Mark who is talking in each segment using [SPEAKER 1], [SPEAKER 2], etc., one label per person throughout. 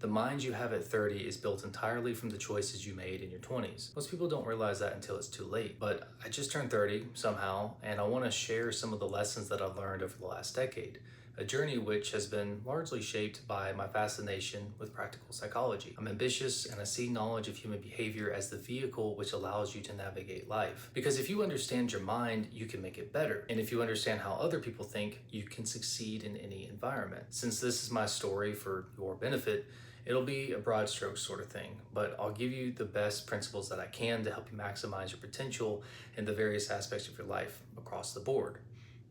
[SPEAKER 1] The mind you have at 30 is built entirely from the choices you made in your 20s. Most people don't realize that until it's too late. But I just turned 30 somehow, and I want to share some of the lessons that I've learned over the last decade. A journey which has been largely shaped by my fascination with practical psychology. I'm ambitious and I see knowledge of human behavior as the vehicle which allows you to navigate life. Because if you understand your mind, you can make it better. And if you understand how other people think, you can succeed in any environment. Since this is my story for your benefit, it'll be a broad stroke sort of thing, but I'll give you the best principles that I can to help you maximize your potential in the various aspects of your life across the board.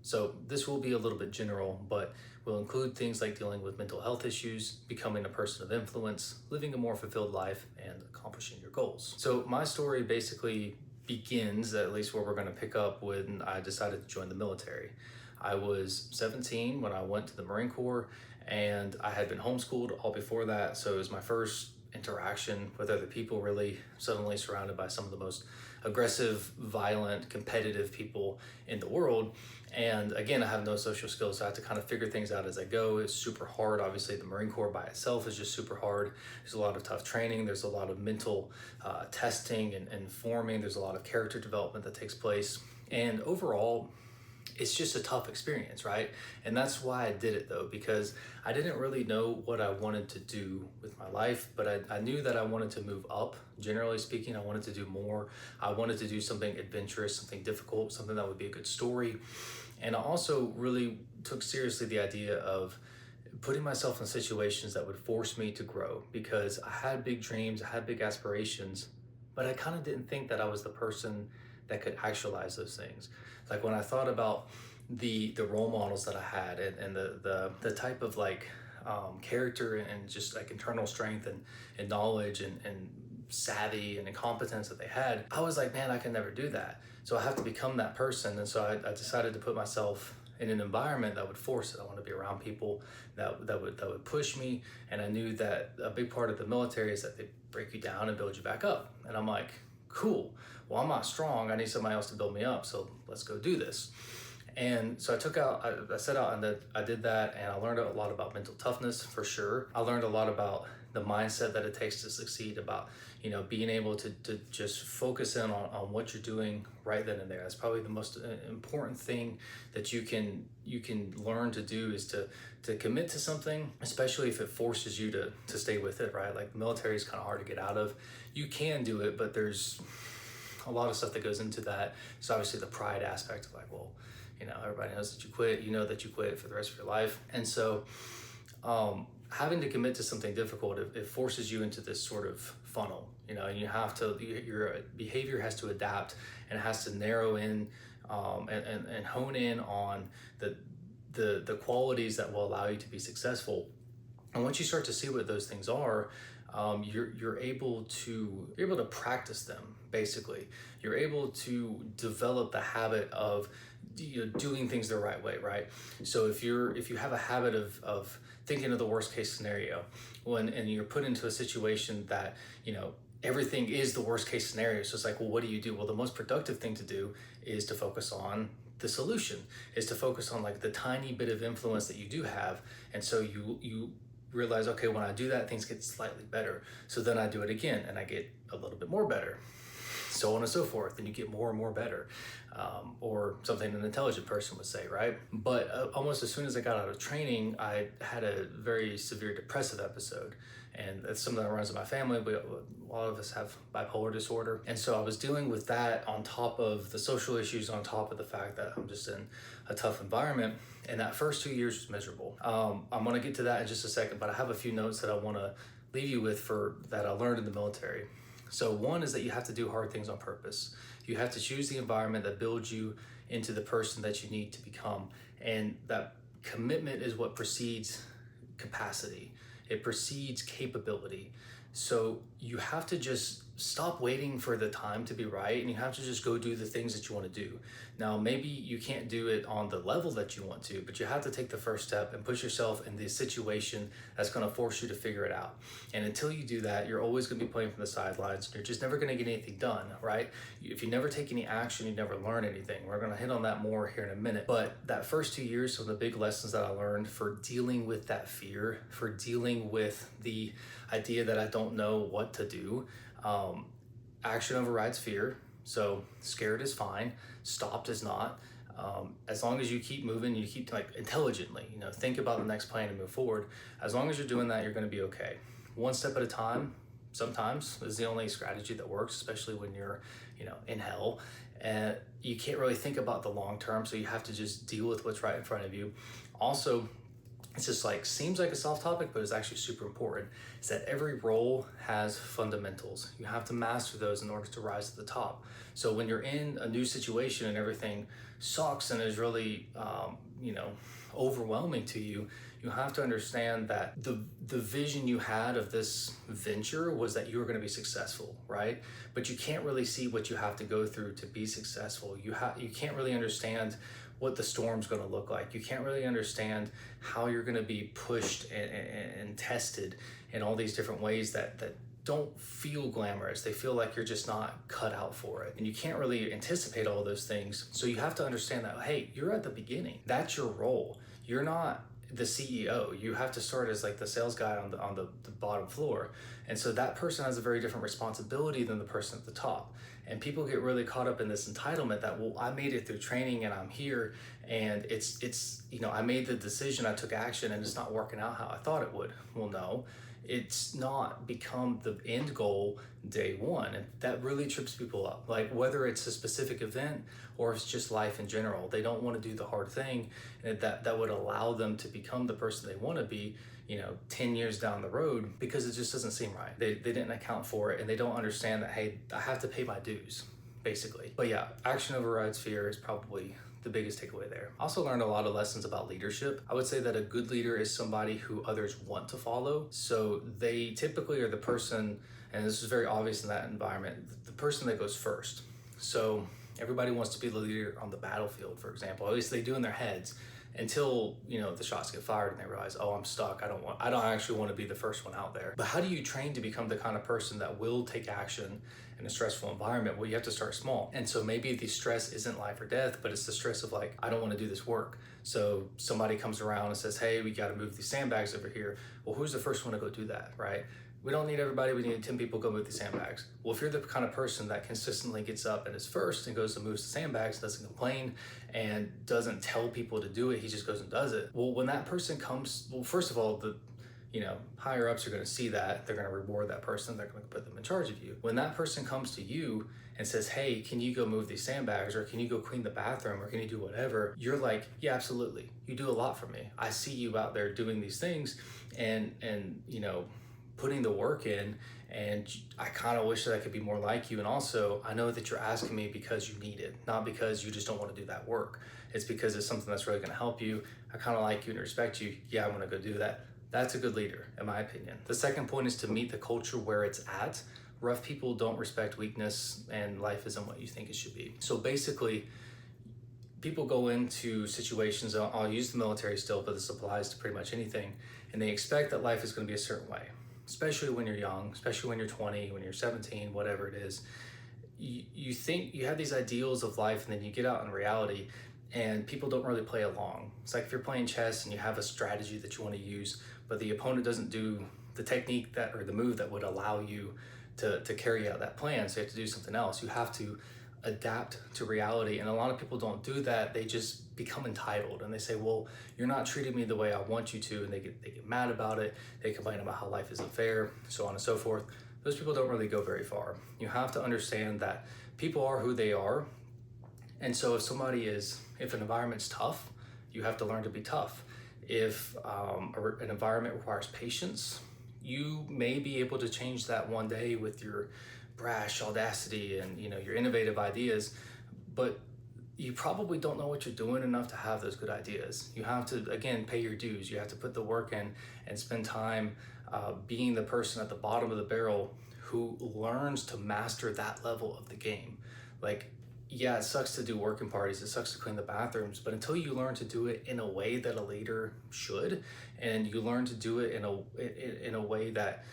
[SPEAKER 1] So this will be a little bit general, but will include things like dealing with mental health issues, becoming a person of influence, living a more fulfilled life, and accomplishing your goals. So my story basically begins, at least where we're going to pick up, when I decided to join the military. I was 17 when I went to the Marine Corps, and I had been homeschooled all before that, so it was my first interaction with other people, really suddenly surrounded by some of the most aggressive, violent, competitive people in the world. And again, I have no social skills, so I had to kind of figure things out as I go. It's super hard. Obviously, the Marine Corps by itself is just super hard. There's a lot of tough training. There's a lot of mental testing and forming. There's a lot of character development that takes place. And overall, it's just a tough experience, right? And that's why I did it though, because I didn't really know what I wanted to do with my life, but I knew that I wanted to move up. Generally speaking, I wanted to do more. I wanted to do something adventurous, something difficult, something that would be a good story. And I also really took seriously the idea of putting myself in situations that would force me to grow, because I had big dreams, I had big aspirations, but I kind of didn't think that I was the person that could actualize those things. Like when I thought about the role models that I had and the type of character and just like internal strength and knowledge and savvy and incompetence that they had, I was like, man, I can never do that. So I have to become that person. And so I decided to put myself in an environment that would force it. I want to be around people that would push me. And I knew that a big part of the military is that they break you down and build you back up. And I'm like, cool. Well, I'm not strong. I need somebody else to build me up. So let's go do this. And so I set out and I did that, and I learned a lot about mental toughness for sure. I learned a lot about the mindset that it takes to succeed, about, being able to just focus in on what you're doing right then and there. That's probably the most important thing that you can learn to do, is to commit to something, especially if it forces you to stay with it, right? Like the military is kind of hard to get out of. You can do it, but there's a lot of stuff that goes into that. So obviously the pride aspect of like, well, everybody knows that you quit, that you quit for the rest of your life. And so having to commit to something difficult, it forces you into this sort of funnel, and you have to, your behavior has to adapt, and it has to narrow in and hone in on the qualities that will allow you to be successful. And once you start to see what those things are, you're able to practice them. Basically, you're able to develop the habit of doing things the right way, right? So if you have a habit of thinking of the worst case scenario, and you're put into a situation that everything is the worst case scenario, so it's like, well, what do? Well, the most productive thing to do is to focus on the solution, is to focus on like the tiny bit of influence that you do have. And so you realize, okay, when I do that, things get slightly better. So then I do it again and I get a little bit more better, so on and so forth. And you get more and more better, or something an intelligent person would say, right? But almost as soon as I got out of training, I had a very severe depressive episode. And that's something that runs in my family. A lot of us have bipolar disorder. And so I was dealing with that on top of the social issues, on top of the fact that I'm just in a tough environment. And that first 2 years was miserable. I'm gonna get to that in just a second, but I have a few notes that I wanna leave you with that I learned in the military. So one is that you have to do hard things on purpose. You have to choose the environment that builds you into the person that you need to become. And that commitment is what precedes capacity. It precedes capability. So you have to just stop waiting for the time to be right, and you have to just go do the things that you want to do. Now, maybe you can't do it on the level that you want to, but you have to take the first step and put yourself in the situation that's going to force you to figure it out. And until you do that, you're always going to be playing from the sidelines. You're just never going to get anything done, right? If you never take any action, you never learn anything. We're going to hit on that more here in a minute. But that first 2 years, some of the big lessons that I learned for dealing with that fear, for dealing with the idea that I don't know what to do. Action overrides fear. So scared is fine, stopped is not. As long as you keep moving, you keep like intelligently, think about the next plan and move forward. As long as you're doing that, you're going to be okay. One step at a time, sometimes is the only strategy that works, especially when you're, in hell. And you can't really think about the long term, so you have to just deal with what's right in front of you. Also, it's just like seems like a soft topic, but it's actually super important. Is that every role has fundamentals. You have to master those in order to rise to the top. So when you're in a new situation and everything sucks and is really, overwhelming to you, you have to understand that the vision you had of this venture was that you were going to be successful, right? But you can't really see what you have to go through to be successful. You can't really understand what the storm's going to look like. You can't really understand how you're going to be pushed and tested in all these different ways that don't feel glamorous. They feel like you're just not cut out for it. And you can't really anticipate all those things. So you have to understand that, hey, you're at the beginning. That's your role. You're not the CEO. You have to start as like the sales guy on the bottom floor. And so that person has a very different responsibility than the person at the top. And people get really caught up in this entitlement that, well, I made it through training and I'm here and it's I made the decision, I took action and it's not working out how I thought it would. Well, no, it's not become the end goal day one. And that really trips people up. Like whether it's a specific event or it's just life in general, they don't want to do the hard thing and that would allow them to become the person they want to be, 10 years down the road, because it just doesn't seem right. They didn't account for it and they don't understand that, hey, I have to pay my dues, basically. But yeah, action overrides fear is probably the biggest takeaway there. I also learned a lot of lessons about leadership. I would say that a good leader is somebody who others want to follow. So they typically are the person, and this is very obvious in that environment, the person that goes first. So everybody wants to be the leader on the battlefield, for example. At least they do in their heads, until the shots get fired and they realize, oh, I'm stuck. I don't actually want to be the first one out there. But how do you train to become the kind of person that will take action in a stressful environment? Well, you have to start small. And so maybe the stress isn't life or death, but it's the stress of like, I don't want to do this work. So somebody comes around and says, hey, we got to move these sandbags over here. Well, who's the first one to go do that, right? We don't need everybody. We need 10 people go move the sandbags. Well, if you're the kind of person that consistently gets up and is first and goes and moves the sandbags, doesn't complain and doesn't tell people to do it, he just goes and does it. Well, when that person comes, well, first of all, the higher ups are going to see that. They're going to reward that person. They're going to put them in charge of you. When that person comes to you and says, hey, can you go move these sandbags, or can you go clean the bathroom, or can you do whatever? You're like, yeah, absolutely. You do a lot for me. I see you out there doing these things and putting the work in, and I kind of wish that I could be more like you. And also, I know that you're asking me because you need it, not because you just don't want to do that work. It's because it's something that's really going to help you. I kind of like you and respect you. Yeah, I'm going to go do that. That's a good leader, in my opinion. The second point is to meet the culture where it's at. Rough people don't respect weakness, and life isn't what you think it should be. So basically, people go into situations, I'll use the military still, but this applies to pretty much anything, and they expect that life is going to be a certain way. Especially when you're young, especially when you're 20, when you're 17, whatever it is. You think you have these ideals of life, and then you get out in reality and people don't really play along. It's like if you're playing chess and you have a strategy that you want to use, but the opponent doesn't do the technique that, or the move that would allow you to carry out that plan. So you have to do something else. You have to adapt to reality. And a lot of people don't do that. They just become entitled and they say, well, you're not treating me the way I want you to. And they get mad about it. They complain about how life isn't fair, so on and so forth. Those people don't really go very far. You have to understand that people are who they are. And so if an environment's tough, you have to learn to be tough. If an environment requires patience, you may be able to change that one day with your brash audacity and your innovative ideas, but you probably don't know what you're doing enough to have those good ideas. You have to, again, pay your dues. You have to put the work in and spend time being the person at the bottom of the barrel who learns to master that level of the game. Like, yeah, it sucks to do working parties, it sucks to clean the bathrooms, but until you learn to do it in a way that a leader should, and you learn to do it in a way that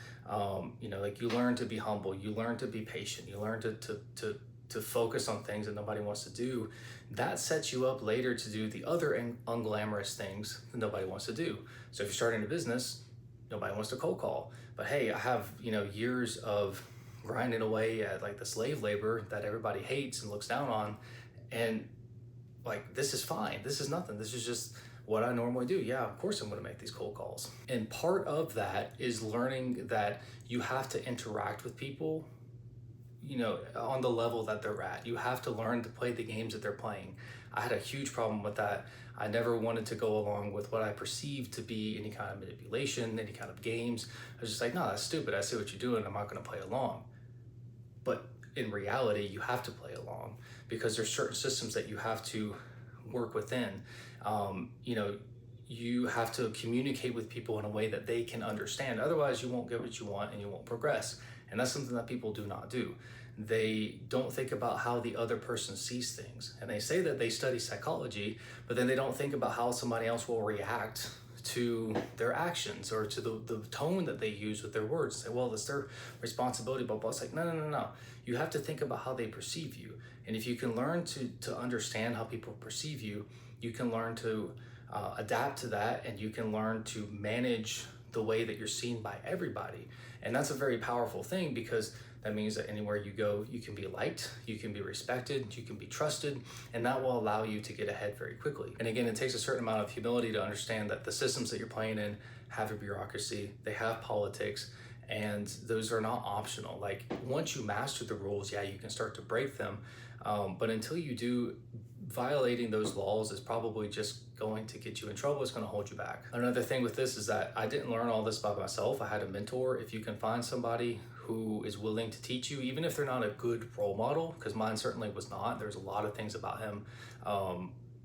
[SPEAKER 1] like you learn to be humble, you learn to be patient, you learn to focus on things that nobody wants to do, that sets you up later to do the other unglamorous things that nobody wants to do. So if you're starting a business, nobody wants to cold call. But hey, I have, years of grinding away at like the slave labor that everybody hates and looks down on. And like, this is fine. This is nothing. This is just what I normally do. Yeah, of course I'm going to make these cold calls. And part of that is learning that you have to interact with people, on the level that they're at. You have to learn to play the games that they're playing. I had a huge problem with that. I never wanted to go along with what I perceived to be any kind of manipulation, any kind of games. I was just like, no, that's stupid. I see what you're doing. I'm not going to play along. But in reality, you have to play along because there's certain systems that you have to work within. You have to communicate with people in a way that they can understand. Otherwise, you won't get what you want and you won't progress. And that's something that people do not do. They don't think about how the other person sees things. And they say that they study psychology, but then they don't think about how somebody else will react to their actions or to the tone that they use with their words. Say, well, it's their responsibility, blah, blah. It's like, no. You have to think about how they perceive you. And if you can learn to understand how people perceive you, you can learn to adapt to that, and you can learn to manage the way that you're seen by everybody. And that's a very powerful thing, because that means that anywhere you go, you can be liked, you can be respected, you can be trusted, and that will allow you to get ahead very quickly. And again, it takes a certain amount of humility to understand that the systems that you're playing in have a bureaucracy, they have politics, and those are not optional. Like, once you master the rules, yeah, you can start to break them. But until you do, violating those laws is probably just going to get you in trouble. It's going to hold you back. Another thing with this is that I didn't learn all this by myself. I had a mentor. If you can find somebody who is willing to teach you, even if they're not a good role model, because mine certainly was not. There's a lot of things about him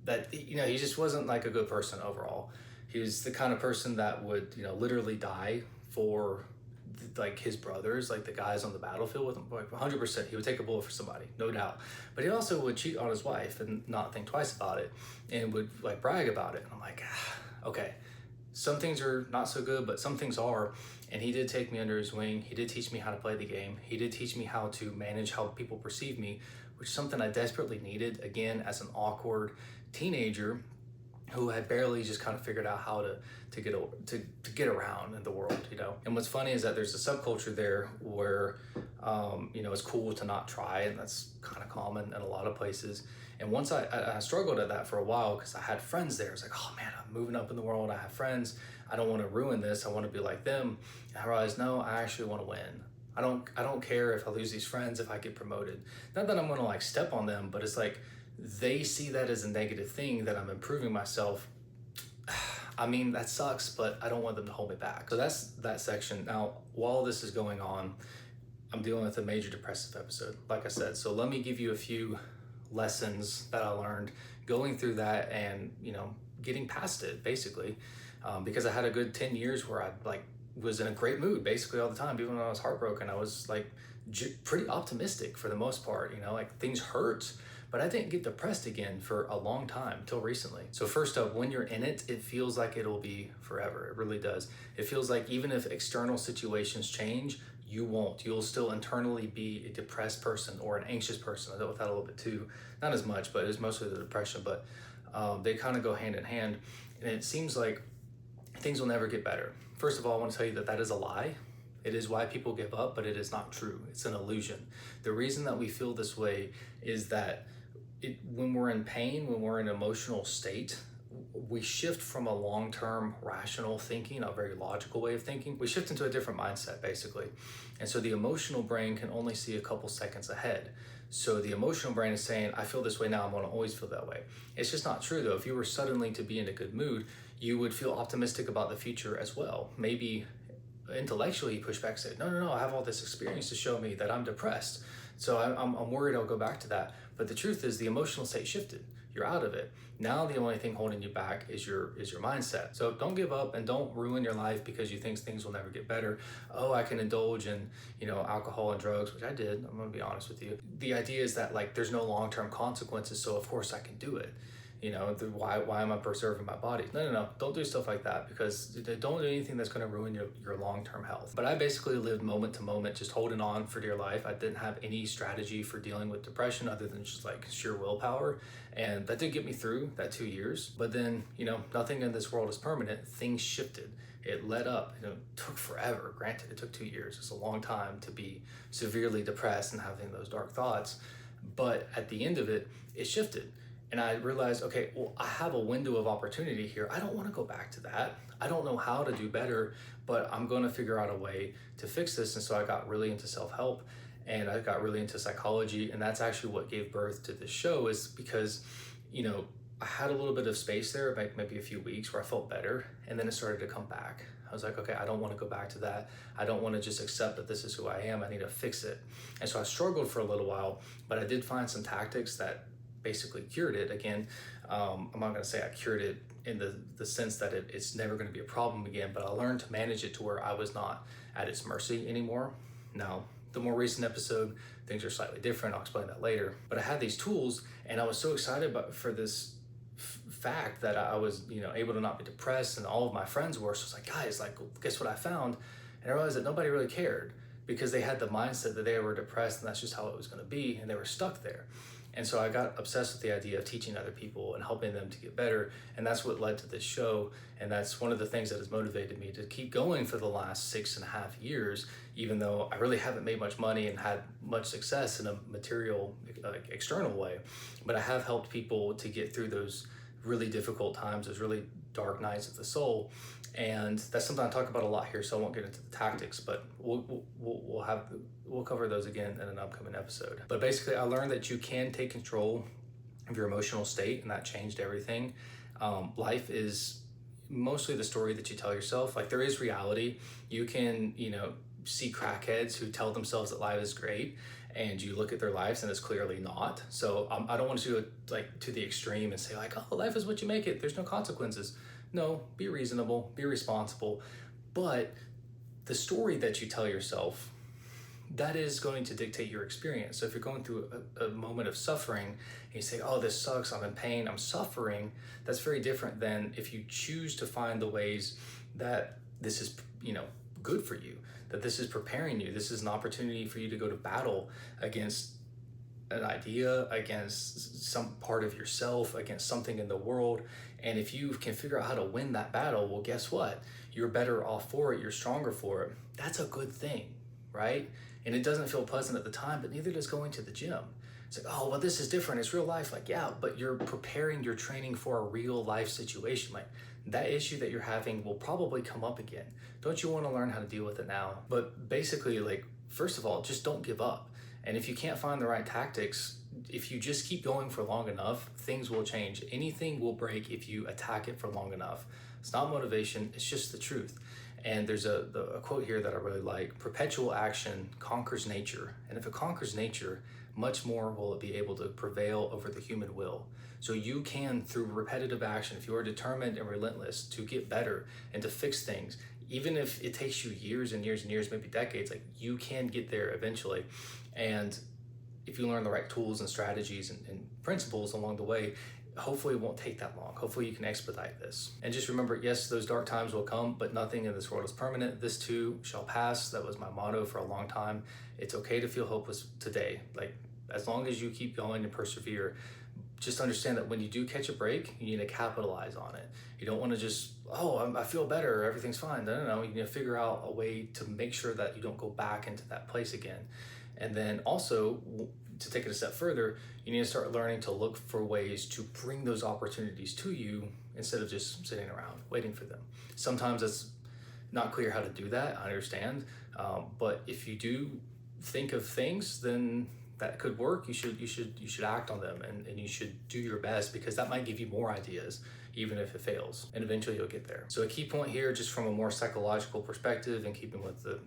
[SPEAKER 1] that, he just wasn't like a good person overall. He was the kind of person that would, literally die for like his brothers, like the guys on the battlefield with him. Like 100%, he would take a bullet for somebody, no doubt. But he also would cheat on his wife and not think twice about it, and would like brag about it. And I'm like, okay, some things are not so good, but some things are. And he did take me under his wing. He did teach me how to play the game. He did teach me how to manage how people perceive me, which is something I desperately needed, again, as an awkward teenager who had barely just kind of figured out how to get around in the world, And what's funny is that there's a subculture there where, it's cool to not try, and that's kind of common in a lot of places. And once I struggled at that for a while, because I had friends there. I was like, oh man, I'm moving up in the world. I have friends. I don't want to ruin this. I want to be like them. And I realized, no, I actually want to win. I don't care if I lose these friends, if I get promoted. Not that I'm going to like step on them, but it's like, they see that as a negative thing, that I'm improving myself. I mean, that sucks, but I don't want them to hold me back. So that's that section. Now, while this is going on, I'm dealing with a major depressive episode, like I said. So let me give you a few lessons that I learned going through that and, getting past it, basically. Because I had a good 10 years where I was in a great mood basically all the time. Even when I was heartbroken, I was pretty optimistic for the most part, things hurt. But I didn't get depressed again for a long time, till recently. So first up, when you're in it, it feels like it'll be forever. It really does. It feels like even if external situations change, you won't. You'll still internally be a depressed person or an anxious person. I dealt with that a little bit too. Not as much, but it was mostly the depression. But they kind of go hand in hand. And it seems like things will never get better. First of all, I want to tell you that is a lie. It is why people give up, but it is not true. It's an illusion. The reason that we feel this way is that when we're in pain, when we're in an emotional state, we shift from a long-term rational thinking, a very logical way of thinking. We shift into a different mindset, basically. And so the emotional brain can only see a couple seconds ahead. So the emotional brain is saying, I feel this way now, I'm going to always feel that way. It's just not true, though. If you were suddenly to be in a good mood, you would feel optimistic about the future as well. Maybe intellectually you push back and say, no, I have all this experience to show me that I'm depressed. So I'm worried I'll go back to that. But the truth is the emotional state shifted. You're out of it. Now the only thing holding you back is your mindset. So don't give up and don't ruin your life because you think things will never get better. Oh, I can indulge in, alcohol and drugs, which I did. I'm going to be honest with you. The idea is that there's no long-term consequences, so of course I can do it. Why am I preserving my body? No. Don't do stuff like that, because don't do anything that's going to ruin your long-term health. But I basically lived moment to moment, just holding on for dear life. I didn't have any strategy for dealing with depression other than just sheer willpower. And that did get me through that 2 years. But then, nothing in this world is permanent. Things shifted. it led up. It took forever. Granted, it took 2 years. It's a long time to be severely depressed and having those dark thoughts. But at the end of it, it shifted. And I realized, okay, well, I have a window of opportunity here. I don't want to go back to that. I don't know how to do better, but I'm going to figure out a way to fix this. And so I got really into self-help, and I got really into psychology. And that's actually what gave birth to this show, is because, I had a little bit of space there, like maybe a few weeks, where I felt better. And then it started to come back. I was like, okay, I don't want to go back to that. I don't want to just accept that this is who I am. I need to fix it. And so I struggled for a little while, but I did find some tactics that basically cured it. Again, I'm not going to say I cured it in the sense that it's never going to be a problem again, but I learned to manage it to where I was not at its mercy anymore. Now, the more recent episode, things are slightly different. I'll explain that later. But I had these tools, and I was so excited for this fact that I was, able to not be depressed, and all of my friends were. So I was like, guys, like, guess what I found? And I realized that nobody really cared, because they had the mindset that they were depressed and that's just how it was going to be, and they were stuck there. And so I got obsessed with the idea of teaching other people and helping them to get better. And that's what led to this show. And that's one of the things that has motivated me to keep going for the last 6.5 years, even though I really haven't made much money and had much success in a material, external way. But I have helped people to get through those really difficult times, those really dark nights of the soul. And that's something I talk about a lot here, so I won't get into the tactics, but we'll cover those again in an upcoming episode. But basically, I learned that you can take control of your emotional state, and that changed everything. Life is mostly the story that you tell yourself. Like, there is reality. You can, see crackheads who tell themselves that life is great, and you look at their lives and it's clearly not. So I don't want to do it like to the extreme and say like, oh, life is what you make it. There's no consequences. No, be reasonable, be responsible. But the story that you tell yourself, that is going to dictate your experience. So if you're going through a moment of suffering and you say, oh, this sucks, I'm in pain, I'm suffering, that's very different than if you choose to find the ways that this is, good for you, that this is preparing you. This is an opportunity for you to go to battle against an idea, against some part of yourself, against something in the world. And if you can figure out how to win that battle, well, guess what? You're better off for it. You're stronger for it. That's a good thing, right? And it doesn't feel pleasant at the time, but neither does going to the gym. It's like, oh, well, this is different. It's real life. Like, yeah, but you're preparing your training for a real life situation. Like, that issue that you're having will probably come up again. Don't you want to learn how to deal with it now? But basically, like, first of all, just don't give up. And if you can't find the right tactics, if you just keep going for long enough, things will change. Anything will break if you attack it for long enough. It's not motivation, it's just the truth. And there's a quote here that I really like: perpetual action conquers nature. And if it conquers nature, much more will it be able to prevail over the human will. So you can, through repetitive action, if you are determined and relentless to get better and to fix things, even if it takes you years and years and years, maybe decades, like, you can get there eventually. And if you learn the right tools and strategies and principles along the way, hopefully it won't take that long. Hopefully you can expedite this. And just remember, yes, those dark times will come, but nothing in this world is permanent. This too shall pass. That was my motto for a long time. It's okay to feel hopeless today. Like, as long as you keep going and persevere, just understand that when you do catch a break, you need to capitalize on it. You don't want to just, oh, I feel better, everything's fine. No. You need to figure out a way to make sure that you don't go back into that place again. And then also, to take it a step further, you need to start learning to look for ways to bring those opportunities to you instead of just sitting around waiting for them. Sometimes it's not clear how to do that, I understand. But if you do think of things, then that could work. You should act on them, and you should do your best, because that might give you more ideas, even if it fails, and eventually you'll get there. So a key point here, just from a more psychological perspective, and keeping with the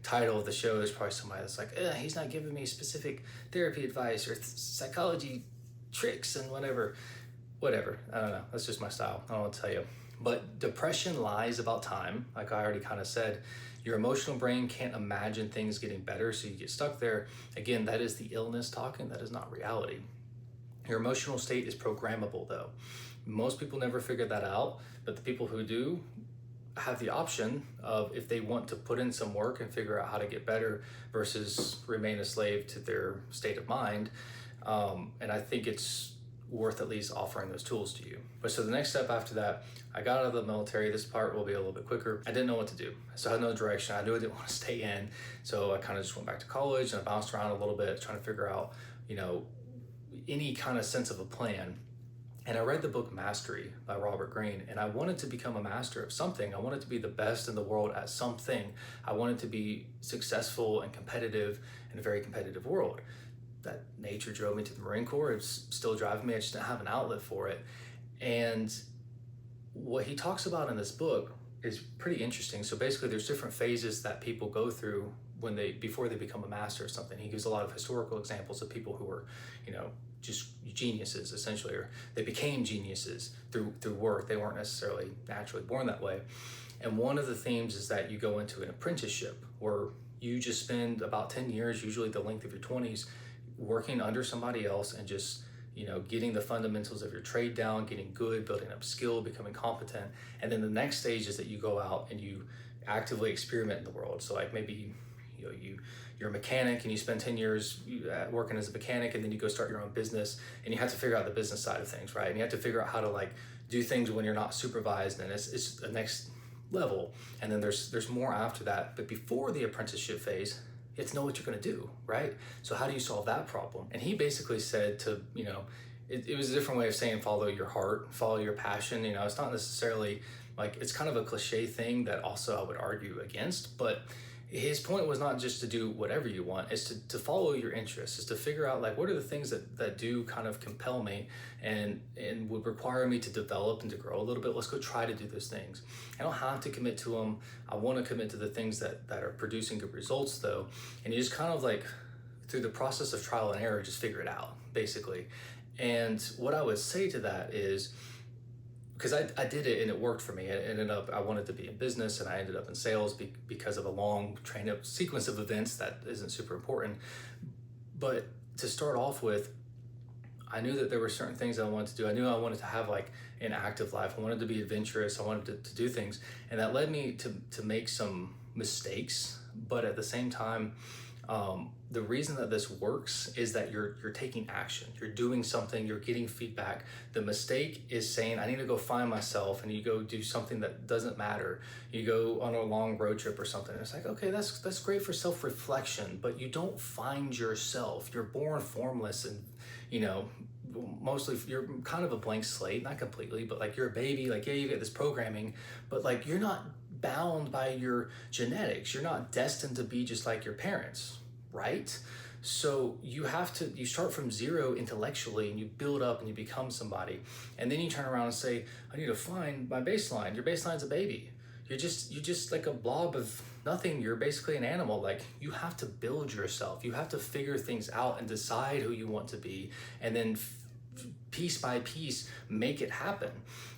[SPEAKER 1] title of the show, is probably somebody that's like, he's not giving me specific therapy advice or psychology tricks and whatever. I don't know. That's just my style. I don't know what to tell you. But depression lies about time. Like I already kind of said, your emotional brain can't imagine things getting better, so you get stuck there. Again, that is the illness talking. That is not reality. Your emotional state is programmable, though. Most people never figure that out, but the people who do have the option of, if they want to put in some work and figure out how to get better versus remain a slave to their state of mind. And I think it's worth at least offering those tools to you. But so the next step after that, I got out of the military. This part will be a little bit quicker. I didn't know what to do. So I had no direction. I knew I didn't want to stay in. So I kind of just went back to college and I bounced around a little bit trying to figure out, any kind of sense of a plan. And I read the book Mastery by Robert Greene, and I wanted to become a master of something. I wanted to be the best in the world at something. I wanted to be successful and competitive in a very competitive world. That nature drove me to the Marine Corps. It's still driving me. I just didn't have an outlet for it. And what he talks about in this book is pretty interesting. So basically there's different phases that people go through before they become a master of something. He gives a lot of historical examples of people who were, just geniuses essentially, or they became geniuses through work. They weren't necessarily naturally born that way. And one of the themes is that you go into an apprenticeship where you just spend about 10 years, usually the length of your 20s, working under somebody else and just getting the fundamentals of your trade down, getting good, building up skill, becoming competent. And then the next stage is that you go out and you actively experiment in the world. So like maybe you're a mechanic and you spend 10 years working as a mechanic, and then you go start your own business and you have to figure out the business side of things, right? And you have to figure out how to do things when you're not supervised, and it's the next level. And then there's more after that. But before the apprenticeship phase, you have to know what you're going to do, right? So how do you solve that problem? And he basically said to, it was a different way of saying follow your heart, follow your passion. It's not necessarily it's kind of a cliche thing that also I would argue against, but his point was not just to do whatever you want, it's to follow your interests, is to figure out what are the things that do kind of compel me and would require me to develop and to grow a little bit. Let's go try to do those things. I don't have to commit to them. I want to commit to the things that are producing good results though. And you just kind of through the process of trial and error, just figure it out basically. And what I would say to that is, because I did it and it worked for me. It ended up, I wanted to be in business and I ended up in sales because of a long sequence of events that isn't super important. But to start off with, I knew that there were certain things I wanted to do. I knew I wanted to have an active life. I wanted to be adventurous. I wanted to do things. And that led me to make some mistakes. But at the same time, the reason that this works is that you're taking action. You're doing something, you're getting feedback. The mistake is saying, I need to go find myself, and you go do something that doesn't matter. You go on a long road trip or something. It's okay, that's great for self-reflection, but you don't find yourself. You're born formless and, mostly you're kind of a blank slate, not completely, but you're a baby, you get this programming, but you're not bound by your genetics. You're not destined to be just like your parents, right? So you start from zero intellectually and you build up and you become somebody. And then you turn around and say, I need to find my baseline. Your baseline's a baby. You're just like a blob of nothing. You're basically an animal. You have to build yourself. You have to figure things out and decide who you want to be, and then piece by piece make it happen.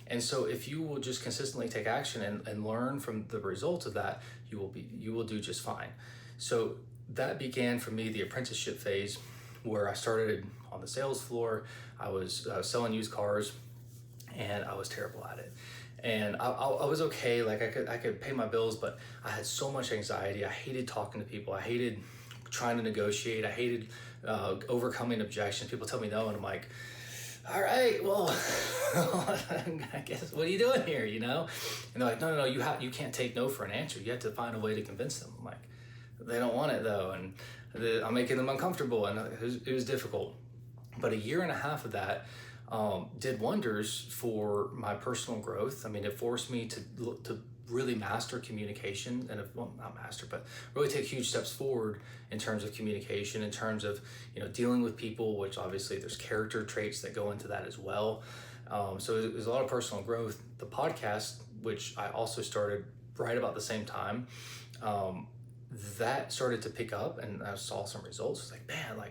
[SPEAKER 1] And so if you will just consistently take action and learn from the results of that, you will do just fine. So that began for me the apprenticeship phase, where I started on the sales floor. I was selling used cars, and I was terrible at it. And I was okay, I could pay my bills, but I had so much anxiety. I hated talking to people. I hated trying to negotiate. I hated overcoming objections. People tell me no, and I'm like, all right, well, I guess, what are you doing here, And they're like, no, you can't take no for an answer. You have to find a way to convince them. I'm like, they don't want it though, and I'm making them uncomfortable, and it was difficult. But a year and a half of that did wonders for my personal growth. I mean, it forced me to really master communication, and not master, but really take huge steps forward in terms of communication, in terms of dealing with people, which obviously there's character traits that go into that as well. So there's a lot of personal growth. The podcast, which I also started right about the same time, that started to pick up, and I saw some results. It's man,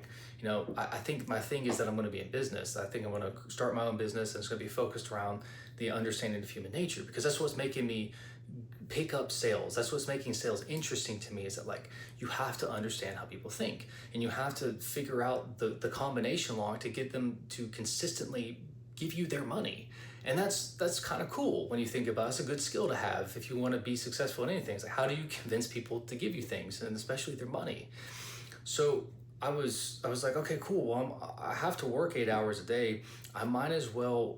[SPEAKER 1] I think my thing is that I'm going to be in business. I think I'm going to start my own business, and it's going to be focused around the understanding of human nature, because that's what's making me pick up sales. That's what's making sales interesting to me, is that you have to understand how people think, and you have to figure out the combination log to get them to consistently give you their money. And that's kind of cool when you think about it. It's a good skill to have if you want to be successful in anything. It's how do you convince people to give you things, and especially their money? So I was like, okay, cool. Well, I have to work 8 hours a day. I might as well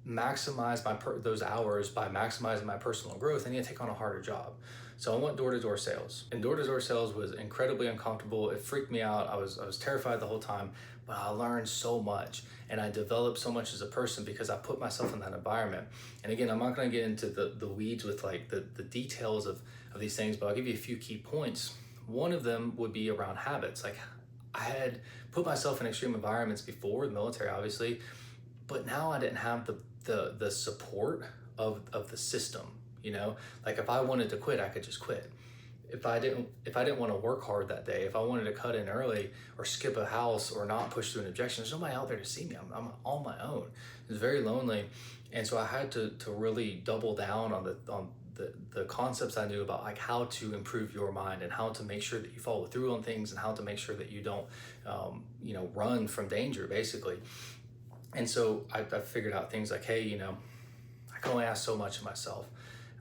[SPEAKER 1] maximize those hours by maximizing my personal growth. I need to take on a harder job. So I went door-to-door sales, and door-to-door sales was incredibly uncomfortable. It freaked me out. I was terrified the whole time, but I learned so much, and I developed so much as a person because I put myself in that environment. And again, I'm not going to get into the weeds with like the details of these things, but I'll give you a few key points. One of them would be around habits. Like, I had put myself in extreme environments before, the military obviously, but now I didn't have the support of the system. Like, if I wanted to quit, I could just quit. If I didn't want to work hard that day, if I wanted to cut in early or skip a house or not push through an objection, there's nobody out there to see me. I'm on my own. It's very lonely. And so I had to really double down on the concepts I knew about, like, how to improve your mind and how to make sure that you follow through on things and how to make sure that you don't run from danger, basically. And so I figured out things like, hey, I can only ask so much of myself.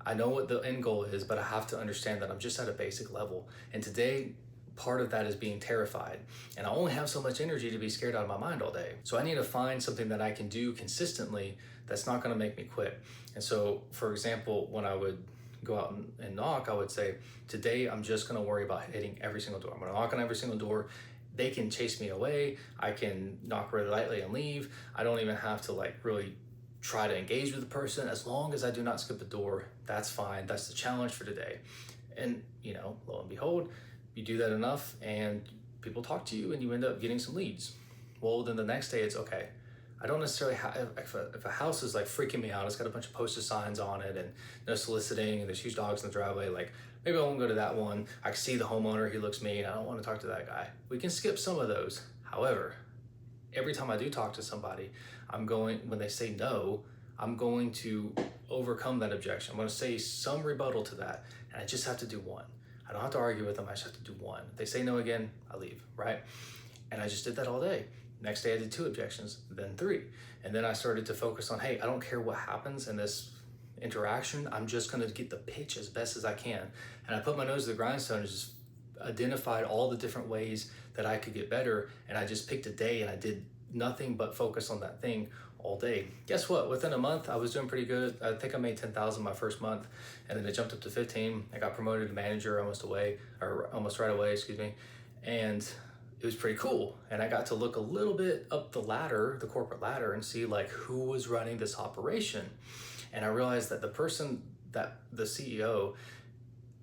[SPEAKER 1] I know what the end goal is, but I have to understand that I'm just at a basic level. And today, part of that is being terrified. And I only have so much energy to be scared out of my mind all day. So I need to find something that I can do consistently that's not going to make me quit. And so, for example, when I would go out and knock, I would say, today I'm just going to worry about hitting every single door. I'm going to knock on every single door. They can chase me away. I can knock really lightly and leave. I don't even have to really try to engage with the person. As long as I do not skip a door, that's fine. That's the challenge for today. And lo and behold, you do that enough and people talk to you and you end up getting some leads. Well, then the next day it's okay. I don't necessarily have, if a house is freaking me out, it's got a bunch of poster signs on it and no soliciting and there's huge dogs in the driveway, maybe I won't go to that one. I can see the homeowner, he looks mean, I don't want to talk to that guy. We can skip some of those. However, every time I do talk to somebody, when they say no, I'm going to overcome that objection. I'm going to say some rebuttal to that, and I just have to do one. I don't have to argue with them, I just have to do one. If they say no again, I leave, right? And I just did that all day. Next day I did 2 objections, then 3. And then I started to focus on, hey, I don't care what happens in this interaction, I'm just going to get the pitch as best as I can. And I put my nose to the grindstone and just identified all the different ways that I could get better. And I just picked a day and I did nothing but focus on that thing all day. Guess what? Within a month, I was doing pretty good. I think I made 10,000 my first month, and then it jumped up to 15. I got promoted to manager almost right away, excuse me. And it was pretty cool. And I got to look a little bit up the ladder, the corporate ladder, and see who was running this operation. And I realized that the CEO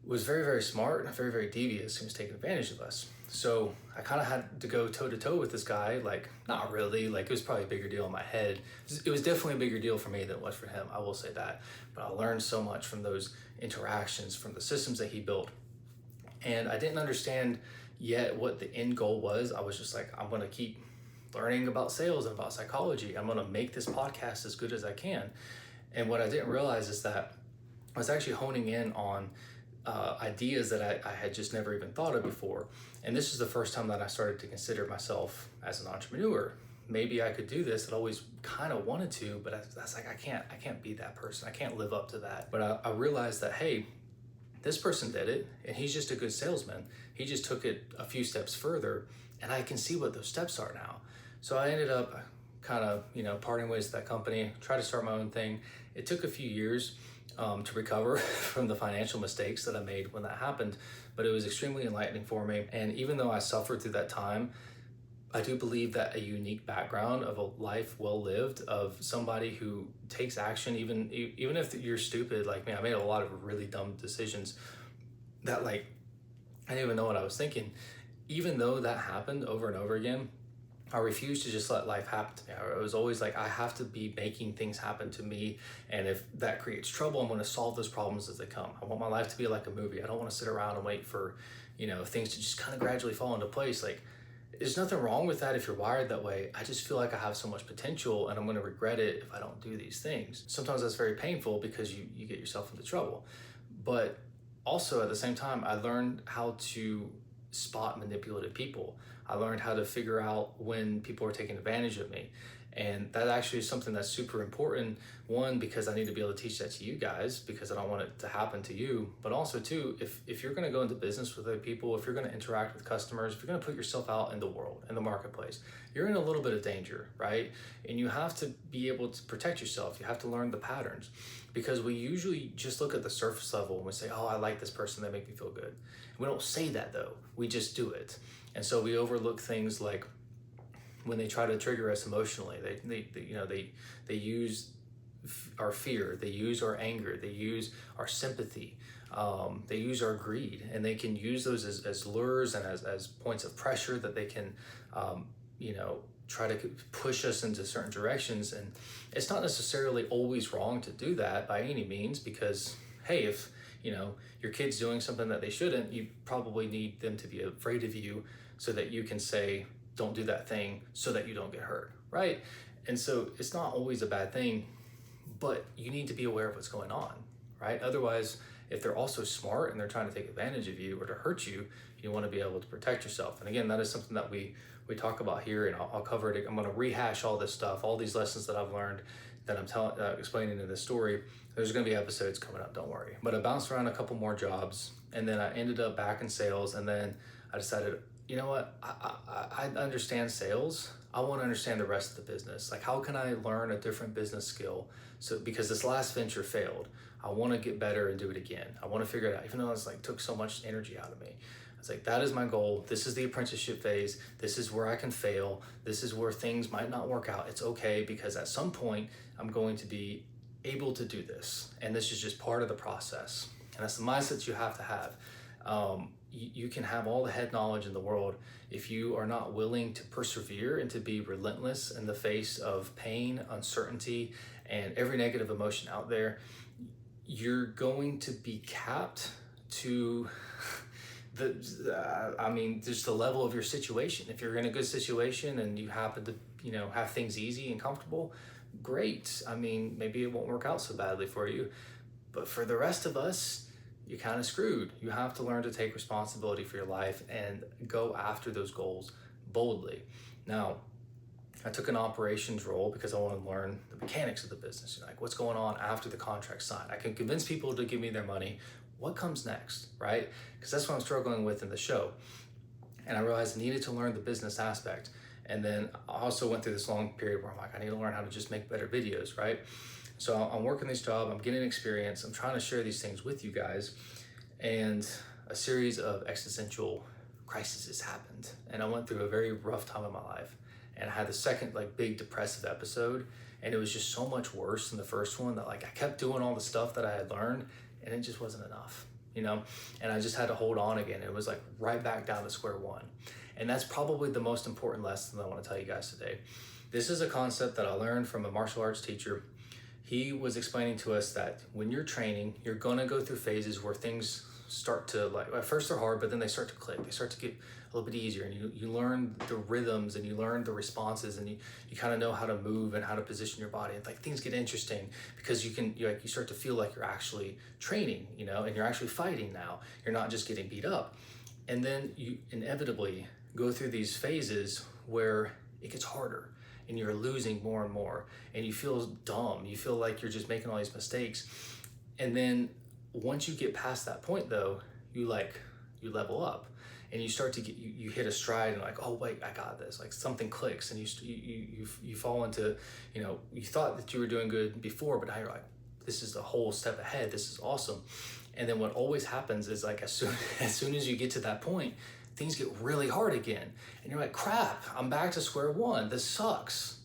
[SPEAKER 1] was very, very smart and very, very devious. He was taking advantage of us. So I kind of had to go toe to toe with this guy. Not really, it was probably a bigger deal in my head. It was definitely a bigger deal for me than it was for him, I will say that. But I learned so much from those interactions, from the systems that he built. And I didn't understand yet what the end goal was. I was just I'm going to keep learning about sales and about psychology. I'm going to make this podcast as good as I can. And what I didn't realize is that I was actually honing in on ideas that I had just never even thought of before. And this is the first time that I started to consider myself as an entrepreneur. Maybe I could do this. I always kind of wanted to, but I can't be that person. I can't live up to that. But I realized that, hey, this person did it and he's just a good salesman. He just took it a few steps further and I can see what those steps are now. So I ended up kind of, parting ways with that company, try to start my own thing. It took a few years to recover from the financial mistakes that I made when that happened, but it was extremely enlightening for me. And even though I suffered through that time, I do believe that a unique background of a life well lived, of somebody who takes action, even if you're stupid like me. I made a lot of really dumb decisions that I didn't even know what I was thinking. Even though that happened over and over again, I refused to just let life happen to me. I was always I have to be making things happen to me. And if that creates trouble, I'm going to solve those problems as they come. I want my life to be like a movie. I don't want to sit around and wait for, things to just kind of gradually fall into place. There's nothing wrong with that if you're wired that way. I just feel like I have so much potential and I'm going to regret it if I don't do these things. Sometimes that's very painful because you get yourself into trouble. But also at the same time, I learned how to spot manipulative people. I learned how to figure out when people are taking advantage of me. And that actually is something that's super important. One, because I need to be able to teach that to you guys because I don't want it to happen to you. But also too, if you're going to go into business with other people, if you're going to interact with customers, if you're going to put yourself out in the world, in the marketplace, you're in a little bit of danger, right? And you have to be able to protect yourself. You have to learn the patterns, because we usually just look at the surface level and we say, oh, I like this person, they make me feel good. We don't say that though, we just do it. And so we overlook things like when they try to trigger us emotionally, they use our fear, they use our anger, they use our sympathy, they use our greed, and they can use those as lures and as points of pressure that they can, try to push us into certain directions. And it's not necessarily always wrong to do that by any means, because hey, if your kid's doing something that they shouldn't, you probably need them to be afraid of you so that you can say, don't do that thing so that you don't get hurt, right? And so it's not always a bad thing, but you need to be aware of what's going on, right? Otherwise, if they're also smart and they're trying to take advantage of you or to hurt you, you want to be able to protect yourself. And again, that is something that we talk about here, and I'll cover it. I'm going to rehash all this stuff, all these lessons that I've learned that I'm explaining in this story. There's going to be episodes coming up, don't worry. But I bounced around a couple more jobs, and then I ended up back in sales, and then I decided, you know what, I understand sales. I want to understand the rest of the business. Like, how can I learn a different business skill? So because this last venture failed, I want to get better and do it again. I want to figure it out, even though it's like took so much energy out of me. It's like, that is my goal. This is the apprenticeship phase. This is where I can fail. This is where things might not work out. It's okay, because at some point I'm going to be able to do this. And this is just part of the process. And that's the mindset you have to have. You can have all the head knowledge in the world. If you are not willing to persevere and to be relentless in the face of pain, uncertainty, and every negative emotion out there, you're going to be capped to just the level of your situation. If you're in a good situation and you happen to, have things easy and comfortable, great. Maybe it won't work out so badly for you. But for the rest of us, you're kind of screwed. You have to learn to take responsibility for your life and go after those goals boldly. Now, I took an operations role because I want to learn the mechanics of the business, like what's going on after the contract's signed. I can convince people to give me their money. What comes next, right? Because that's what I'm struggling with in the show. And I realized I needed to learn the business aspect. And then I also went through this long period where I'm like, I need to learn how to just make better videos, right? So I'm working this job, I'm getting experience, I'm trying to share these things with you guys, and a series of existential crises happened. And I went through a very rough time in my life. And I had the second big depressive episode, and it was just so much worse than the first one that I kept doing all the stuff that I had learned, and it just wasn't enough, and I just had to hold on again. It was right back down to square one. And that's probably the most important lesson that I want to tell you guys today. This is a concept that I learned from a martial arts teacher. He was explaining to us that when you're training, you're going to go through phases where things start to at first they're hard, but then they start to click. They start to get a little bit easier, and you learn the rhythms and you learn the responses, and you kind of know how to move and how to position your body. And things get interesting because you start to feel like you're actually training, and you're actually fighting now. You're not just getting beat up. And then you inevitably go through these phases where it gets harder and you're losing more and more, and you feel dumb. You feel like you're just making all these mistakes. And then once you get past that point though, you level up and you start to you hit a stride, and oh wait, I got this. Something clicks, and you fall into, you thought that you were doing good before, but now you're this is a whole step ahead. This is awesome. And then what always happens is as soon as you get to that point, things get really hard again. And you're like, crap, I'm back to square one. This sucks.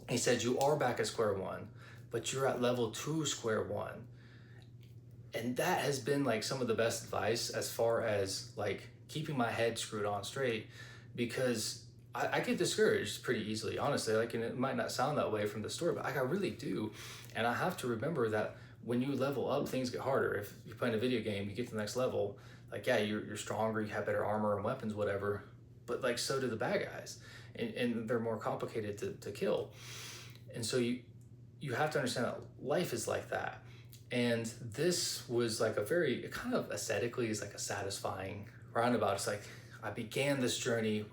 [SPEAKER 1] He said, you are back at square one, but you're at level 2 square one. And that has been some of the best advice as far as keeping my head screwed on straight, because I get discouraged pretty easily, honestly. And it might not sound that way from the story, but I really do. And I have to remember that when you level up, things get harder. If you're playing a video game, you get to the next level, you're stronger, you have better armor and weapons, whatever, but so do the bad guys, and they're more complicated to kill. And so you have to understand that life is like that. And this was a very, it kind of aesthetically is a satisfying roundabout. It's I began this journey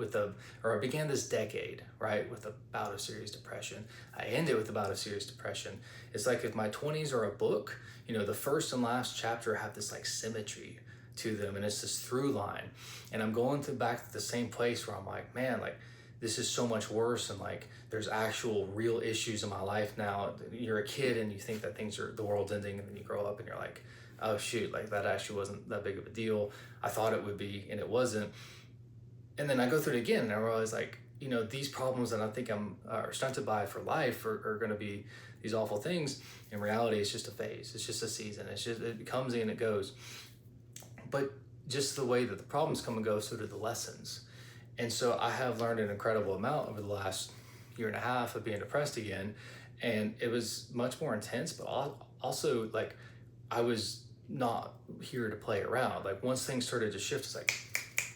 [SPEAKER 1] I began this decade, right, with a bout of serious depression. I ended with a bout of serious depression. It's like if my 20s are a book, the first and last chapter have this like symmetry to them, and it's this through line. And I'm going back to the same place where I'm like, man, like this is so much worse, and like there's actual real issues in my life now. You're a kid and you think that the world's ending, and then you grow up and you're like, oh shoot, like that actually wasn't that big of a deal. I thought it would be, and it wasn't. And then I go through it again and I realize like, these problems that I think are stunted by for life are going to be these awful things. In reality, it's just a phase. It's just a season. It comes and it goes. But just the way that the problems come and go, so do the lessons. And so I have learned an incredible amount over the last year and a half of being depressed again. And it was much more intense, but also like I was not here to play around. Like once things started to shift, it's like,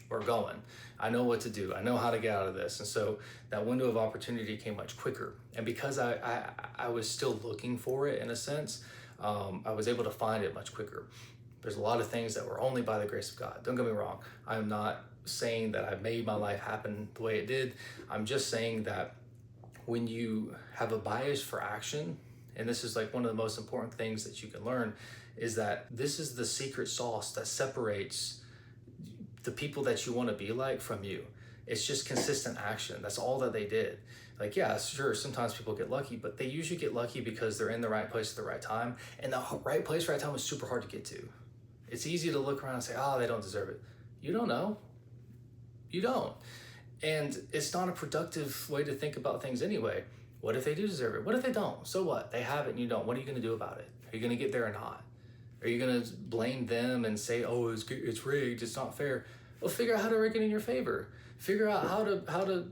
[SPEAKER 1] we're going. I know what to do. I know how to get out of this. And so that window of opportunity came much quicker. And because I was still looking for it in a sense, I was able to find it much quicker. There's a lot of things that were only by the grace of God. Don't get me wrong. I'm not saying that I made my life happen the way it did. I'm just saying that when you have a bias for action, and this is like one of the most important things that you can learn, is that this is the secret sauce that separates the people that you want to be like from you. It's just consistent action. That's all that they did. Like, yeah, sure, sometimes people get lucky, but they usually get lucky because they're in the right place at the right time. And the right place, right time is super hard to get to. It's easy to look around and say, oh, they don't deserve it. You don't know. You don't. And it's not a productive way to think about things anyway. What if they do deserve it? What if they don't? So what? They have it and you don't. What are you going to do about it? Are you going to get there or not? Are you going to blame them and say, oh, it's rigged, it's not fair? Well, figure out how to rig it in your favor. Figure out how to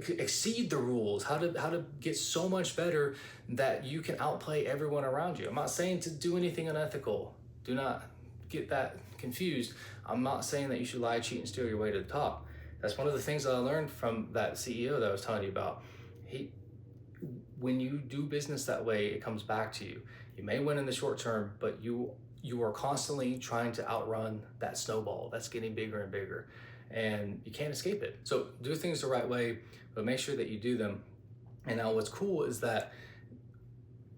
[SPEAKER 1] exceed the rules, how to get so much better that you can outplay everyone around you. I'm not saying to do anything unethical. Do not get that confused. I'm not saying that you should lie, cheat, and steal your way to the top. That's one of the things that I learned from that CEO that I was telling you about. When you do business that way, it comes back to you. You may win in the short term, but you are constantly trying to outrun that snowball that's getting bigger and bigger, and you can't escape it. So do things the right way, but make sure that you do them. And now what's cool is that,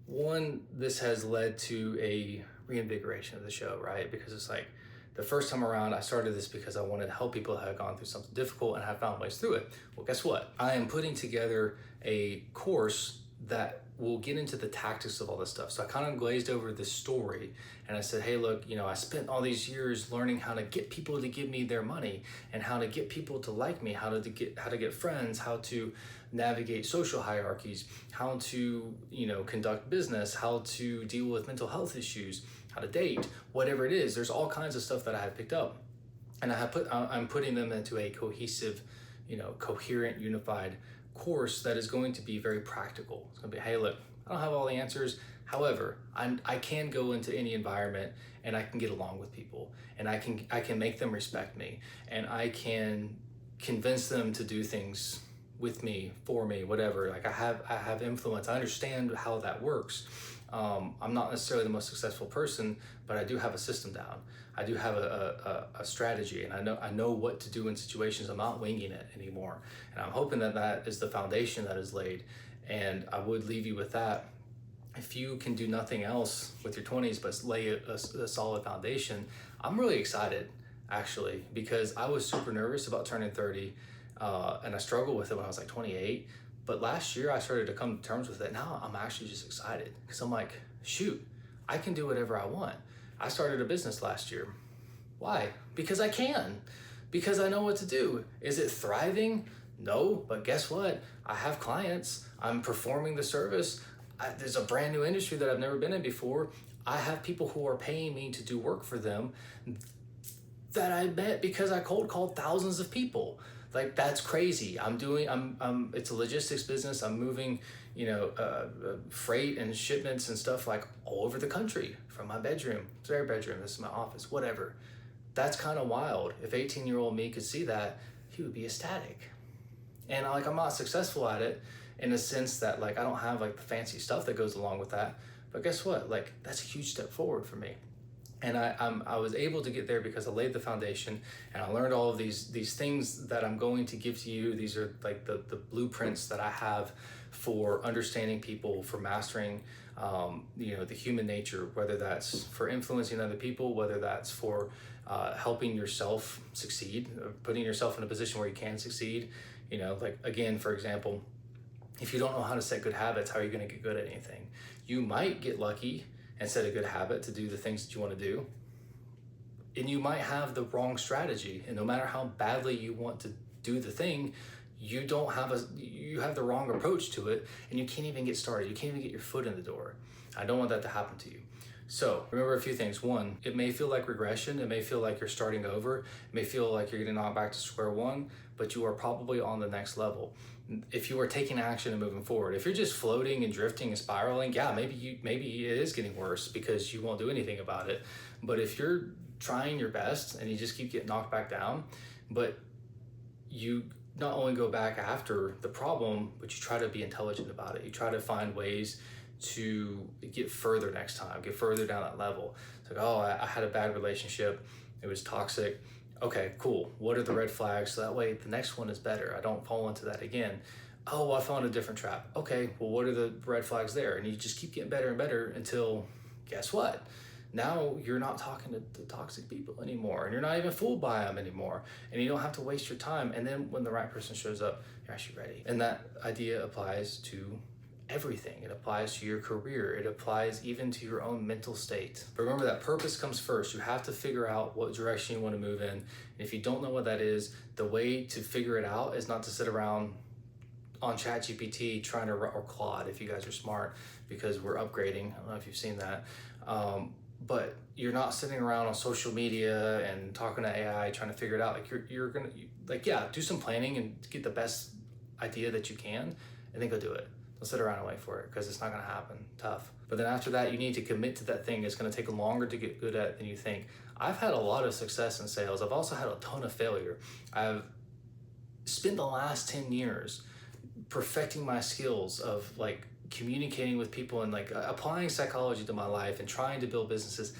[SPEAKER 1] one, this has led to a reinvigoration of the show, right? Because it's like, the first time around, I started this because I wanted to help people that had gone through something difficult and have found ways through it. Well, guess what? I am putting together a course that will get into the tactics of all this stuff. So I kind of glazed over this story and I said, hey, look, I spent all these years learning how to get people to give me their money and how to get people to like me, how to get friends, how to navigate social hierarchies, how to, conduct business, how to deal with mental health issues, how to date, whatever it is. There's all kinds of stuff that I have picked up, and I'm putting them into a cohesive, coherent, unified course that is going to be very practical. It's going to be, hey, look, I don't have all the answers. However, I can go into any environment and I can get along with people, and I can make them respect me, and I can convince them to do things with me, for me, whatever. Like I have influence. I understand how that works. I'm not necessarily the most successful person, but I do have a system down. I do have a strategy, and I know what to do in situations. I'm not winging it anymore. And I'm hoping that is the foundation that is laid. And I would leave you with that. If you can do nothing else with your 20s but lay a solid foundation, I'm really excited, actually, because I was super nervous about turning 30, and I struggled with it when I was like 28. But last year I started to come to terms with it. Now I'm actually just excited because I'm like, shoot, I can do whatever I want. I started a business last year. Why? Because I can. Because I know what to do. Is it thriving? No, but guess what? I have clients. I'm performing the service. There's a brand new industry that I've never been in before. I have people who are paying me to do work for them that I met because I cold called thousands of people. Like, that's crazy. It's a logistics business. I'm moving, freight and shipments and stuff like all over the country from my bedroom to their bedroom. This is my office, whatever. That's kind of wild. If 18-year-old me could see that, he would be ecstatic. And I'm not successful at it in the sense that I don't have the fancy stuff that goes along with that. But guess what? That's a huge step forward for me. And I was able to get there because I laid the foundation, and I learned all of these things that I'm going to give to you. These are like the blueprints that I have for understanding people, for mastering the human nature, whether that's for influencing other people, whether that's for helping yourself succeed, or putting yourself in a position where you can succeed. Like, again, for example, if you don't know how to set good habits, how are you going to get good at anything? You might get lucky and set a good habit to do the things that you want to do, and you might have the wrong strategy. And no matter how badly you want to do the thing, you have the wrong approach to it, and you can't even get started. You can't even get your foot in the door. I don't want that to happen to you. So remember a few things. One, it may feel like regression. It may feel like you're starting over. It may feel like you're getting knocked back to square one, but you are probably on the next level. If you are taking action and moving forward. If you're just floating and drifting and spiraling, yeah, maybe it is getting worse because you won't do anything about it. But if you're trying your best and you just keep getting knocked back down, but you not only go back after the problem, but you try to be intelligent about it. You try to find ways to get further next time, get further down that level. It's like, oh, I had a bad relationship. It was toxic. Okay, cool. What are the red flags? So that way the next one is better. I don't fall into that again. Oh, I fell in a different trap. Okay, well, what are the red flags there? And you just keep getting better and better until, guess what? Now you're not talking to the toxic people anymore, and you're not even fooled by them anymore, and you don't have to waste your time. And then when the right person shows up, you're actually ready. And that idea applies to everything. It applies to your career. It applies even to your own mental state. But remember that purpose comes first. You have to figure out what direction you want to move in. And if you don't know what that is, the way to figure it out is not to sit around on ChatGPT trying to, or Claude if you guys are smart, because we're upgrading. I don't know if you've seen that. But you're not sitting around on social media and talking to AI trying to figure it out. Like you're gonna do some planning and get the best idea that you can, and then go do it. Don't sit around and wait for it, because it's not gonna happen. Tough. But then after that, you need to commit to that thing. It's gonna take longer to get good at than you think. I've had a lot of success in sales. I've also had a ton of failure. I've spent the last 10 years perfecting my skills of like communicating with people and like applying psychology to my life and trying to build businesses.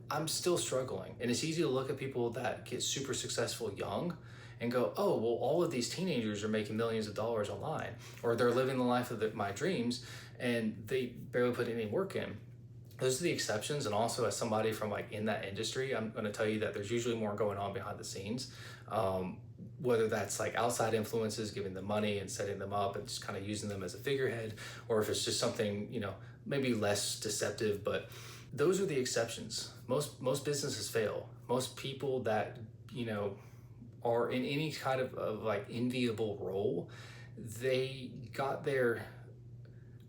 [SPEAKER 1] I'm still struggling. And it's easy to look at people that get super successful young and go, oh, well, all of these teenagers are making millions of dollars online, or they're living the life of my dreams and they barely put any work in. Those are the exceptions. And also, as somebody from like in that industry, I'm going to tell you that there's usually more going on behind the scenes. Whether that's like outside influences, giving them money and setting them up and just kind of using them as a figurehead, or if it's just something, maybe less deceptive, but those are the exceptions. Most businesses fail. Most people that, are in any kind of like enviable role, they got there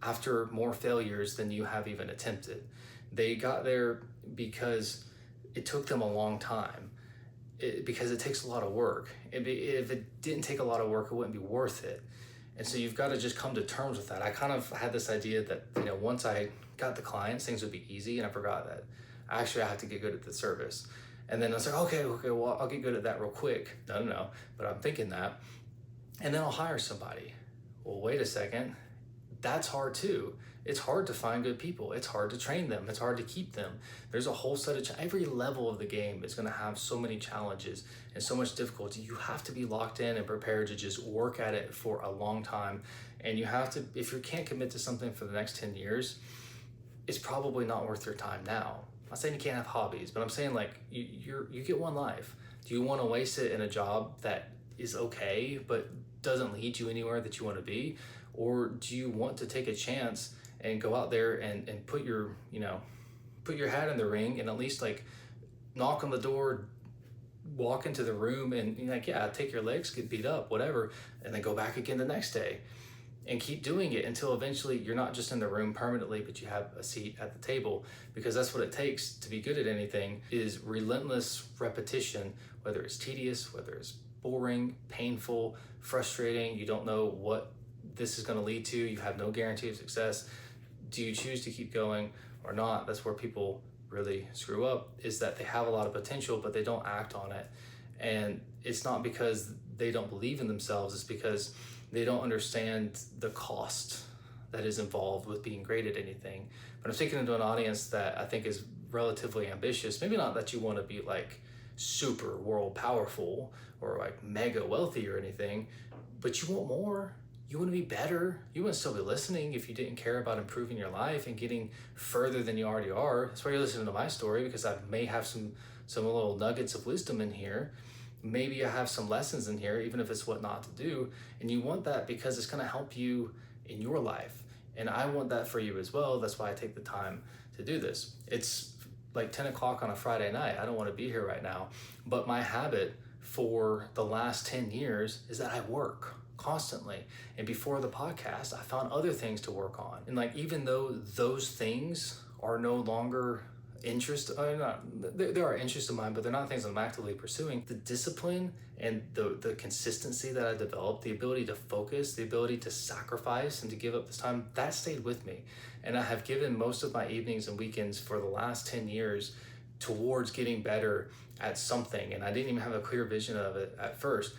[SPEAKER 1] after more failures than you have even attempted. They got there because it took them a long time. Because it takes a lot of work. If it didn't take a lot of work, it wouldn't be worth it. And so you've got to just come to terms with that. I kind of had this idea that, once I got the clients, things would be easy, and I forgot that actually I have to get good at the service. And then I was like, okay, well, I'll get good at that real quick. No, but I'm thinking that. And then I'll hire somebody. Well, wait a second. That's hard too. It's hard to find good people. It's hard to train them. It's hard to keep them. There's a whole set of, every level of the game is going to have so many challenges and so much difficulty. You have to be locked in and prepared to just work at it for a long time. And you have to, if you can't commit to something for the next 10 years, it's probably not worth your time now. I'm not saying you can't have hobbies, but I'm saying like you get one life. Do you want to waste it in a job that is okay, but doesn't lead you anywhere that you want to be? Or do you want to take a chance and go out there and put your hat in the ring and at least like knock on the door, walk into the room and take your legs, get beat up, whatever, and then go back again the next day and keep doing it until eventually you're not just in the room permanently, but you have a seat at the table, because that's what it takes to be good at anything, is relentless repetition, whether it's tedious, whether it's boring, painful, frustrating, you don't know what this is going to lead to, you have no guarantee of success. Do you choose to keep going or not? That's where people really screw up, is that they have a lot of potential, but they don't act on it. And it's not because they don't believe in themselves, it's because they don't understand the cost that is involved with being great at anything. But I'm speaking into an audience that I think is relatively ambitious. Maybe not that you want to be like super world powerful or like mega wealthy or anything, but you want more. You want to be better. You wouldn't still be listening if you didn't care about improving your life and getting further than you already are. That's why you're listening to my story, because I may have some little nuggets of wisdom in here. Maybe I have some lessons in here, even if it's what not to do. And you want that because it's going to help you in your life. And I want that for you as well. That's why I take the time to do this. It's like 10 o'clock on a Friday night. I don't want to be here right now. But my habit for the last 10 years is that I work constantly. And before the podcast, I found other things to work on. And like, even though those things are no longer there are interests of mine, but they're not things I'm actively pursuing. The discipline and the consistency that I developed, the ability to focus, the ability to sacrifice and to give up this time, that stayed with me. And I have given most of my evenings and weekends for the last 10 years towards getting better at something. And I didn't even have a clear vision of it at first.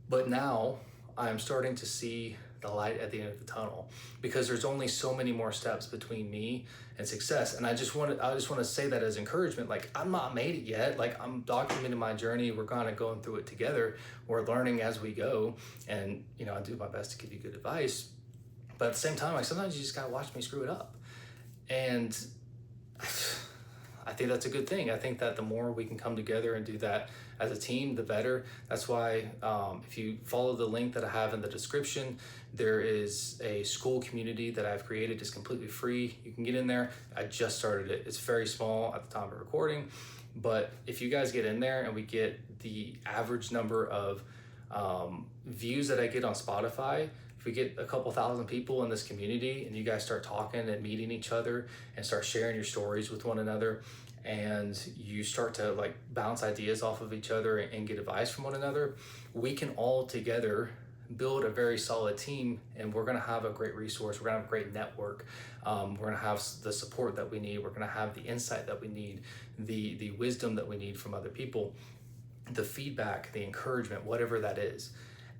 [SPEAKER 1] But now I'm starting to see the light at the end of the tunnel, because there's only so many more steps between me and success. And I just want to say that as encouragement. Like, I'm not made it yet. Like, I'm documenting my journey. We're kind of going through it together. We're learning as we go. And, I do my best to give you good advice. But at the same time, like, sometimes you just got to watch me screw it up. And I think that's a good thing. I think that the more we can come together and do that as a team, the better. That's why if you follow the link that I have in the description, there is a school community that I've created. It's completely free. You can get in there. I just started it. It's very small at the time of recording, but if you guys get in there and we get the average number of views that I get on Spotify, if we get a couple thousand people in this community and you guys start talking and meeting each other and start sharing your stories with one another, and you start to like bounce ideas off of each other and get advice from one another, we can all together build a very solid team, and we're gonna have a great resource. We're gonna have a great network. We're gonna have the support that we need. We're gonna have the insight that we need, the wisdom that we need from other people, the feedback, the encouragement, whatever that is.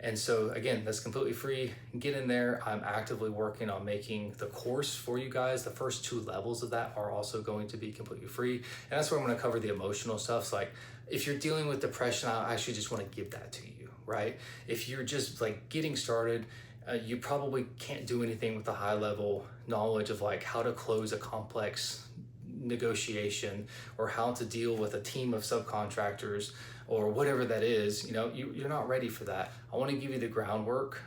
[SPEAKER 1] And so again, that's completely free. Get in there. I'm actively working on making the course for you guys. The first 2 levels of that are also going to be completely free. And that's where I'm going to cover the emotional stuff. So like, if you're dealing with depression, I actually just want to give that to you, right? If you're just like getting started, you probably can't do anything with the high level knowledge of like how to close a complex negotiation or how to deal with a team of subcontractors or whatever that is. You're not ready for that. I want to give you the groundwork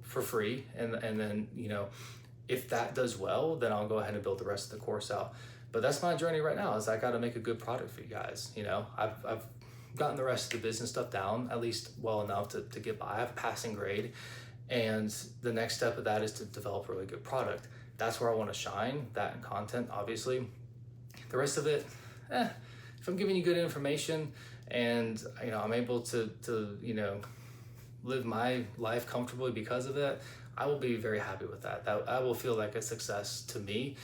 [SPEAKER 1] for free, and then if that does well, then I'll go ahead and build the rest of the course out. But that's my journey right now, is I got to make a good product for you guys. I've gotten the rest of the business stuff down, at least well enough to get by. I have a passing grade, and the next step of that is to develop a really good product. That's where I want to shine, that and content, obviously. The rest of it, if I'm giving you good information and I'm able to live my life comfortably because of it, I will be very happy with that. That I will feel like a success to me.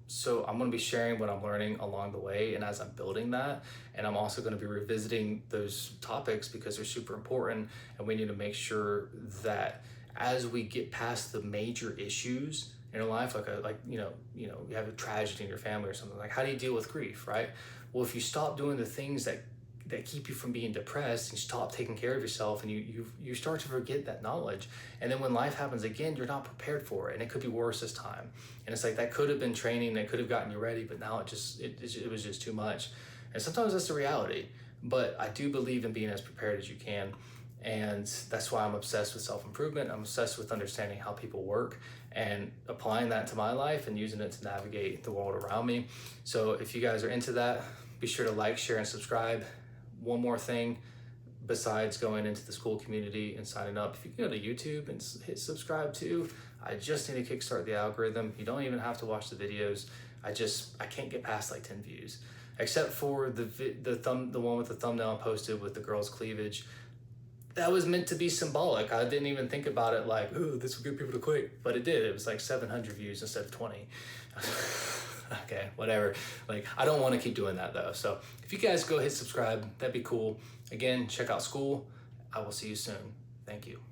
[SPEAKER 1] So I'm going to be sharing what I'm learning along the way and as I'm building that. And I'm also going to be revisiting those topics because they're super important, and we need to make sure that as we get past the major issues in your life, you have a tragedy in your family or something, like how do you deal with grief, right? Well, if you stop doing the things that keep you from being depressed, and you stop taking care of yourself, and you start to forget that knowledge, and then when life happens again, you're not prepared for it, and it could be worse this time. And it's like, that could have been training that could have gotten you ready, but now it was just too much. And sometimes that's the reality, but I do believe in being as prepared as you can. And that's why I'm obsessed with self-improvement. I'm obsessed with understanding how people work and applying that to my life and using it to navigate the world around me. So if you guys are into that, be sure to like, share, and subscribe. One more thing, besides going into the school community and signing up, if you go to YouTube and hit subscribe too, I just need to kickstart the algorithm. You don't even have to watch the videos. I can't get past like 10 views, except for the one with the thumbnail I posted with the girl's cleavage. That was meant to be symbolic. I didn't even think about it like, oh, this will get people to click, but it did. It was like 700 views instead of 20. Okay, whatever. Like, I don't want to keep doing that though. So if you guys go hit subscribe, that'd be cool. Again, check out school. I will see you soon. Thank you.